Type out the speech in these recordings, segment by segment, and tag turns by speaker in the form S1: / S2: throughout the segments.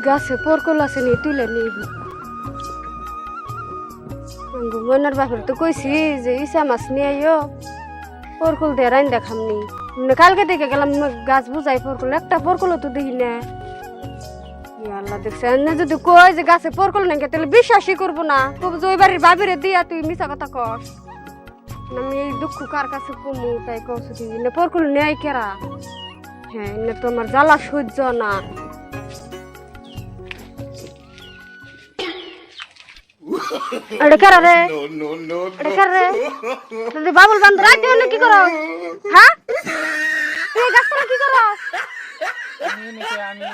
S1: গাছে পরকল আছে নি তুলে নিবি মনের বাপের তো কইছি যে ইসা মাছ নিয়ে আইও পরকল দিয়ে রাইন দেখামনি কালকে থেকে গেলাম গাছ বুঝাই পরকল একটা পরকল তো দেখি না আল্লাহ দেখছে যদি কই যে গাছে পরকল নাকি তাহলে বিশ্বাসই করবো না তবু যে ওই বাড়ির বাবিরে দিয়া তুই মিছা কথা কস আমি এই দুঃখ কার কাছে কমু তাই কৌশল দিবি না পরকল নেয় কেরা হ্যাঁ না তো আমার জ্বালা সহ্য না এটা কারা রে এটা কারা রে তুই বাবুল বান্ধ রাখতে হলে কি করো হ্যাঁ তুই গাছটা কি করো
S2: আমি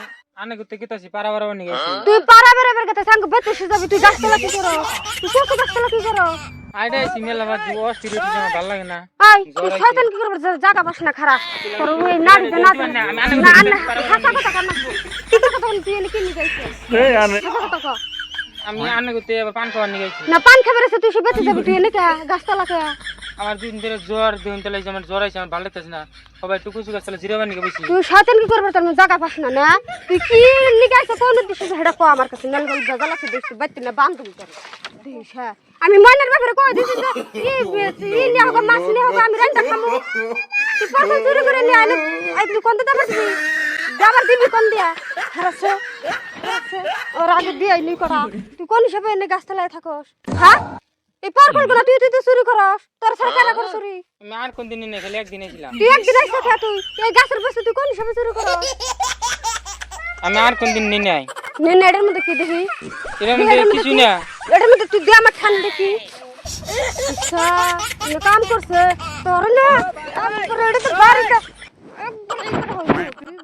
S2: আনে করতে গেতাছি পারা পারা নিয়ে গেছি
S1: তুই পারা বেরে কথা সাঙ্গ বেতে যাবি তুই গাছটা কি করো তুই কোন গাছটা কি করো
S2: আইডা সিমেলা বাদ দিব অস্থির হতে আমার ভালো লাগে না
S1: আই তুই শয়তান কি করবে জায়গা পাস না খারাপ তোর ওই নাড়ি না না হাসা কথা কর না কি কথা বল তুই এনে কি নিয়ে যাইছিস
S2: এই আনে
S1: কথা কর
S2: আমি আনে করতে আবার পান খাওয়া নিয়ে গেছি
S1: না পান খাবার এসে তুই সে বেতে যাবি তুই এনে কে গাছটা কে
S2: আমার দুদিন ধরে জ্বর দুদিন ধরে আমার জ্বর আছে আমার ভালো লাগতেছে না সবাই একটু কুচু গাছতলা জিরাবার নিয়ে বসি
S1: তুই শয়তান কি করবে তোর জায়গা পাস না না তুই কি নিগাইছ কোন দিছিস হেডা কো আমার কাছে নলগল জায়গা আছে দেখছিস বাইতে না বান্ধবী করে দিস হ্যাঁ আমি মনের ব্যাপারে কই দিছি যে ই নিয়ে হোক মাছ নিয়ে হোক আমি রান্না খামু তুই পরকল চুরি করে নিয়ে আইলে আই তুই কোন দিতে পারবি যাবার দিবি কোন দিয়া হারাছে ওর আগে দিয়ে নি করা তুই কোন হিসাবে এনে গাছতলায় থাকস হ্যাঁ এই পরকল গুলো তুই তুই চুরি করস তোর সরকার করে চুরি
S2: আমি আর কোন দিন নেই খালি একদিন ছিলাম
S1: তুই একদিন আইসা খা তুই এই গাছের বস্তু তুই কোন হিসাবে চুরি করস
S2: আমি আর কোন দিন নেই নাই
S1: নে এটার মধ্যে কি দেখি
S2: এর মধ্যে কিছু না
S1: এটার মধ্যে তুই দিয়ে আমার ঠান দেখি আচ্ছা কাম করছে তোর না এটা তো বাড়িটা একবার